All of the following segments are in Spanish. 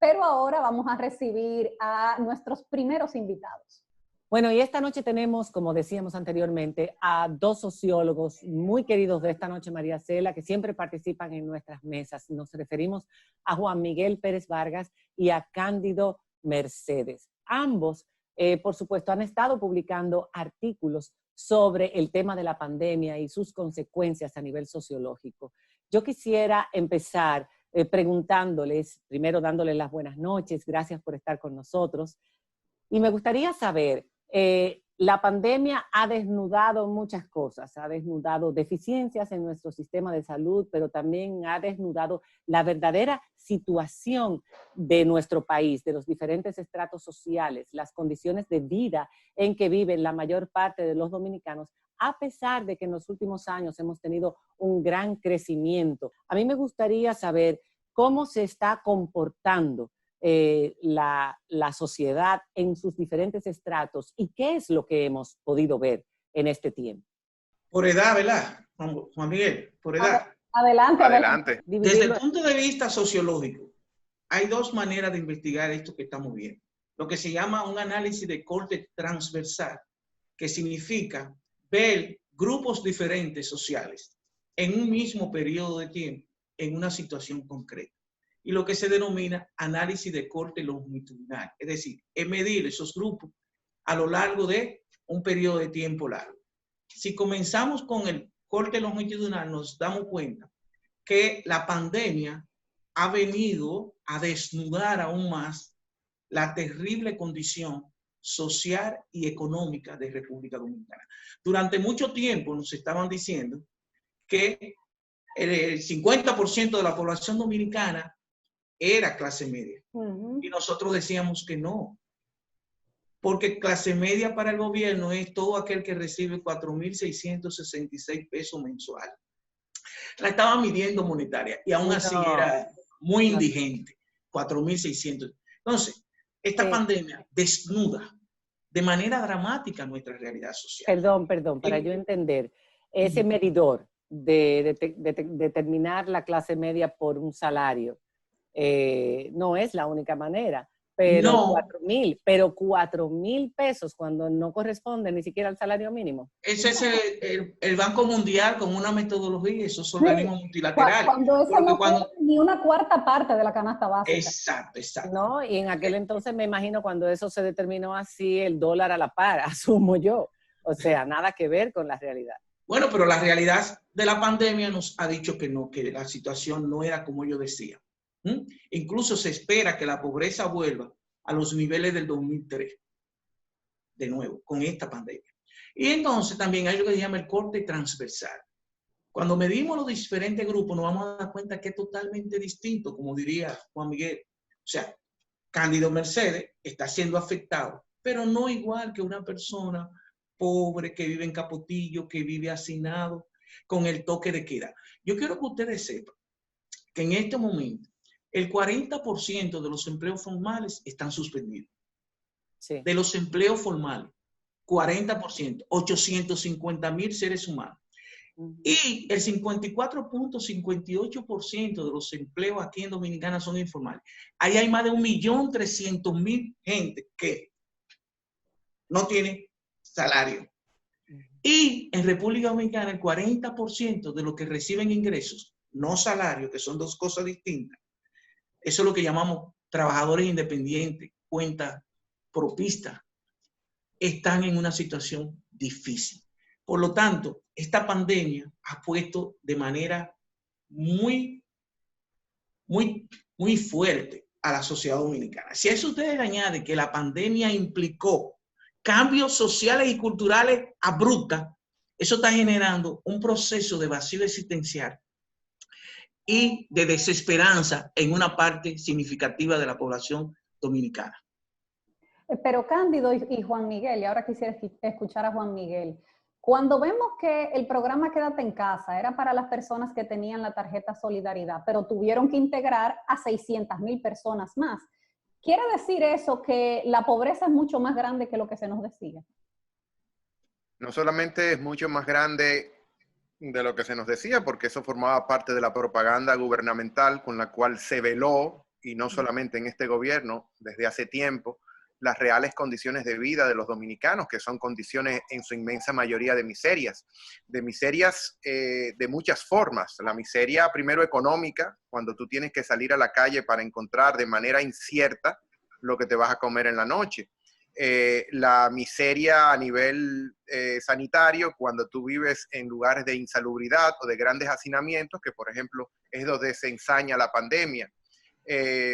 pero ahora vamos a recibir a nuestros primeros invitados. Bueno, y esta noche tenemos, como decíamos anteriormente, a dos sociólogos muy queridos de esta noche, María Cela, que siempre participan en nuestras mesas. Nos referimos a Juan Miguel Pérez Vargas y a Cándido Mercedes. Ambos, por supuesto, han estado publicando artículos sobre el tema de la pandemia y sus consecuencias a nivel sociológico. Yo quisiera empezar preguntándoles, primero dándoles las buenas noches, gracias por estar con nosotros, y me gustaría saber, la pandemia ha desnudado muchas cosas, ha desnudado deficiencias en nuestro sistema de salud, pero también ha desnudado la verdadera situación de nuestro país, de los diferentes estratos sociales, las condiciones de vida en que viven la mayor parte de los dominicanos, a pesar de que en los últimos años hemos tenido un gran crecimiento. A mí me gustaría saber cómo se está comportando la sociedad en sus diferentes estratos y qué es lo que hemos podido ver en este tiempo. Por edad, ¿verdad, Juan Miguel? Por edad. Adelante. Desde el punto de vista sociológico, hay dos maneras de investigar esto que estamos viendo. Lo que se llama un análisis de corte transversal, que significa ver grupos diferentes sociales en un mismo periodo de tiempo, en una situación concreta. Y lo que se denomina análisis de corte longitudinal, es decir, es medir esos grupos a lo largo de un periodo de tiempo largo. Si comenzamos con el corte longitudinal, nos damos cuenta que la pandemia ha venido a desnudar aún más la terrible condición social y económica de República Dominicana. Durante mucho tiempo nos estaban diciendo que el 50% de la población dominicana era clase media. Y nosotros decíamos que no. Porque clase media para el gobierno es todo aquel que recibe 4.666 pesos mensuales. La estaba midiendo monetaria y aún así era muy indigente. 4.600. Entonces, esta pandemia desnuda de manera dramática nuestra realidad social. Perdón, para yo entender, ese medidor de determinar la clase media por un salario, no es la única manera, pero no. 4.000 pesos cuando no corresponde ni siquiera al salario mínimo. Ese es el Banco Mundial con una metodología, esos organismos multilaterales. Cuando eso no fue ni una cuarta parte de la canasta básica. Exacto. ¿No? Y en aquel entonces me imagino cuando eso se determinó así, el dólar a la par, asumo yo. O sea, nada que ver con la realidad. Bueno, pero la realidad de la pandemia nos ha dicho que no, que la situación no era como yo decía. Incluso se espera que la pobreza vuelva a los niveles del 2003, de nuevo, con esta pandemia. Y entonces también hay lo que se llama el corte transversal. Cuando medimos los diferentes grupos nos vamos a dar cuenta que es totalmente distinto, como diría Juan Miguel. O sea, Cándido Mercedes está siendo afectado, pero no igual que una persona pobre que vive en Capotillo, que vive hacinado, con el toque de queda. Yo quiero que ustedes sepan que en este momento el 40% de los empleos formales están suspendidos. Sí. De los empleos formales, 40%, 850,000 seres humanos. Y el 54.58% de los empleos aquí en Dominicana son informales. Ahí hay más de 1.300.000 gente que no tiene salario. Y en República Dominicana el 40% de los que reciben ingresos, no salario, que son dos cosas distintas, eso es lo que llamamos trabajadores independientes, cuenta propista, están en una situación difícil. Por lo tanto, esta pandemia ha puesto de manera muy fuerte a la sociedad dominicana. Si a eso ustedes le añaden que la pandemia implicó cambios sociales y culturales abruptos, eso está generando un proceso de vacío existencial y de desesperanza en una parte significativa de la población dominicana. Pero Cándido y Juan Miguel, y ahora quisiera escuchar a Juan Miguel, cuando vemos que el programa Quédate en Casa era para las personas que tenían la tarjeta Solidaridad, pero tuvieron que integrar a 600,000 personas más, ¿quiere decir eso que la pobreza es mucho más grande que lo que se nos decía? No solamente es mucho más grande de lo que se nos decía, porque eso formaba parte de la propaganda gubernamental con la cual se veló y no solamente en este gobierno, desde hace tiempo, las reales condiciones de vida de los dominicanos, que son condiciones en su inmensa mayoría de miserias de muchas formas. La miseria primero económica, cuando tú tienes que salir a la calle para encontrar de manera incierta lo que te vas a comer en la noche. La miseria a nivel sanitario, cuando tú vives en lugares de insalubridad o de grandes hacinamientos, que por ejemplo es donde se ensaña la pandemia.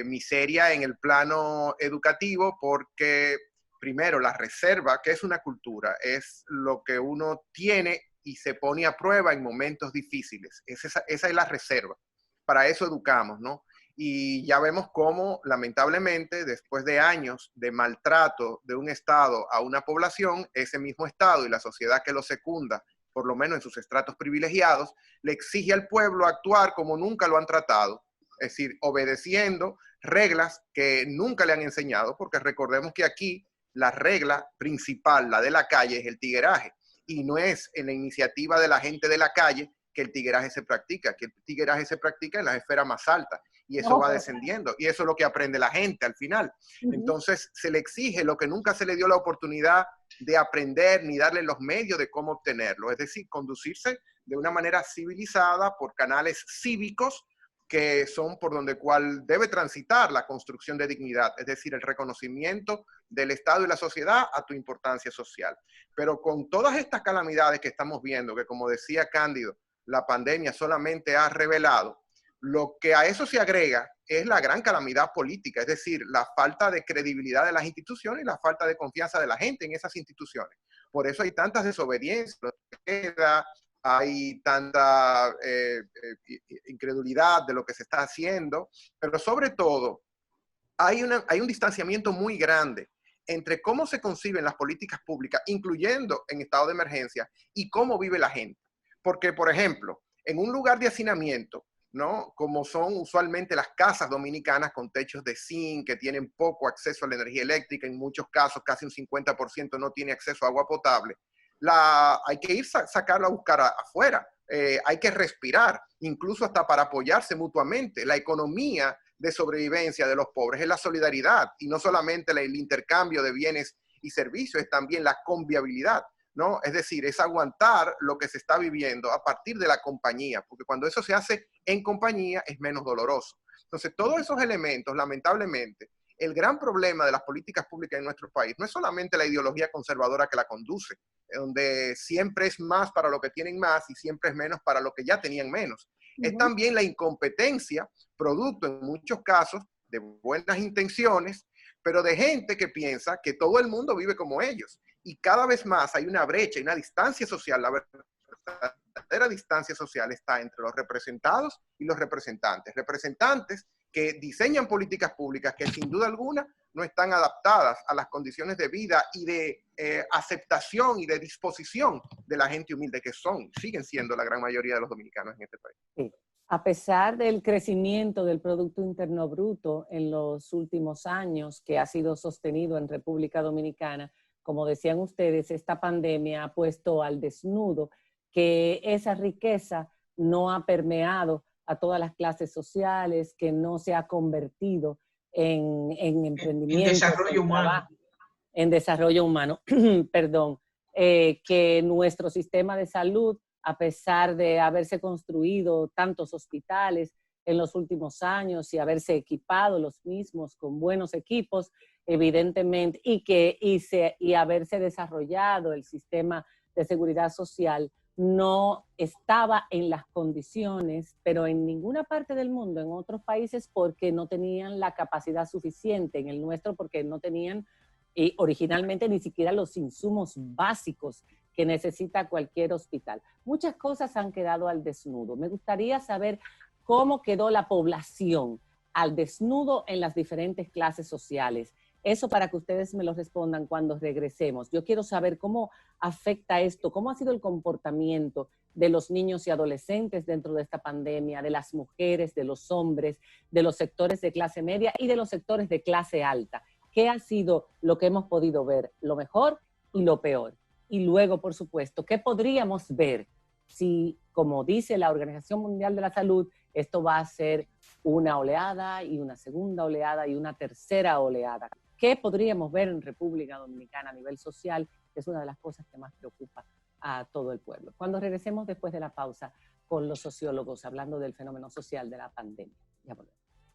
Miseria en el plano educativo, porque primero la reserva, que es una cultura, es lo que uno tiene y se pone a prueba en momentos difíciles. Esa es la reserva. Para eso educamos, ¿no? Y ya vemos cómo, lamentablemente, después de años de maltrato de un Estado a una población, ese mismo Estado y la sociedad que lo secunda, por lo menos en sus estratos privilegiados, le exige al pueblo actuar como nunca lo han tratado. Es decir, obedeciendo reglas que nunca le han enseñado, porque recordemos que aquí la regla principal, la de la calle, es el tigueraje. Y no es en la iniciativa de la gente de la calle que el tigueraje se practica, que el tigueraje se practica en las esferas más altas. Y eso va descendiendo. Y eso es lo que aprende la gente al final. Entonces se le exige lo que nunca se le dio la oportunidad de aprender ni darle los medios de cómo obtenerlo. Es decir, conducirse de una manera civilizada por canales cívicos que son por donde cual debe transitar la construcción de dignidad, es decir, el reconocimiento del Estado y la sociedad a tu importancia social. Pero con todas estas calamidades que estamos viendo, que como decía Cándido, la pandemia solamente ha revelado, lo que a eso se agrega es la gran calamidad política, es decir, la falta de credibilidad de las instituciones y la falta de confianza de la gente en esas instituciones. Por eso hay tantas desobediencias, hay tanta incredulidad de lo que se está haciendo, pero sobre todo hay un distanciamiento muy grande entre cómo se conciben las políticas públicas, incluyendo en estado de emergencia, y cómo vive la gente. Porque, por ejemplo, en un lugar de hacinamiento, ¿no? Como son usualmente las casas dominicanas con techos de zinc, que tienen poco acceso a la energía eléctrica, en muchos casos casi un 50% no tiene acceso a agua potable, hay que ir sacarla a buscar afuera, hay que respirar, incluso hasta para apoyarse mutuamente. La economía de sobrevivencia de los pobres es la solidaridad, y no solamente el intercambio de bienes y servicios, es también la convivialidad, ¿no? Es decir, es aguantar lo que se está viviendo a partir de la compañía, porque cuando eso se hace en compañía es menos doloroso. Entonces, todos esos elementos, lamentablemente, el gran problema de las políticas públicas en nuestro país no es solamente la ideología conservadora que la conduce, donde siempre es más para lo que tienen más y siempre es menos para lo que ya tenían menos. Es también la incompetencia, producto en muchos casos de buenas intenciones, pero de gente que piensa que todo el mundo vive como ellos. Y cada vez más hay una brecha y una distancia social. La verdadera distancia social está entre los representados y los representantes. Representantes que diseñan políticas públicas que sin duda alguna no están adaptadas a las condiciones de vida y de aceptación y de disposición de la gente humilde que siguen siendo la gran mayoría de los dominicanos en este país. Sí. A pesar del crecimiento del Producto Interno Bruto en los últimos años, que ha sido sostenido en República Dominicana, como decían ustedes, esta pandemia ha puesto al desnudo que esa riqueza no ha permeado a todas las clases sociales, que no se ha convertido en emprendimiento, en desarrollo humano. Trabajo, en desarrollo humano, perdón, que nuestro sistema de salud, a pesar de haberse construido tantos hospitales en los últimos años y haberse equipado los mismos con buenos equipos, evidentemente, y haberse desarrollado el sistema de seguridad social, no estaba en las condiciones, pero en ninguna parte del mundo, en otros países, porque no tenían la capacidad suficiente, en el nuestro porque no tenían originalmente ni siquiera los insumos básicos que necesita cualquier hospital. Muchas cosas han quedado al desnudo. Me gustaría saber cómo quedó la población al desnudo en las diferentes clases sociales. Eso para que ustedes me lo respondan cuando regresemos. Yo quiero saber cómo afecta esto, cómo ha sido el comportamiento de los niños y adolescentes dentro de esta pandemia, de las mujeres, de los hombres, de los sectores de clase media y de los sectores de clase alta. ¿Qué ha sido lo que hemos podido ver? Lo mejor y lo peor. Y luego, por supuesto, ¿qué podríamos ver si, como dice la Organización Mundial de la Salud, esto va a ser una oleada y una segunda oleada y una tercera oleada. ¿Qué podríamos ver en República Dominicana a nivel social? Es una de las cosas que más preocupa a todo el pueblo. Cuando regresemos después de la pausa con los sociólogos hablando del fenómeno social de la pandemia. Ya volvemos.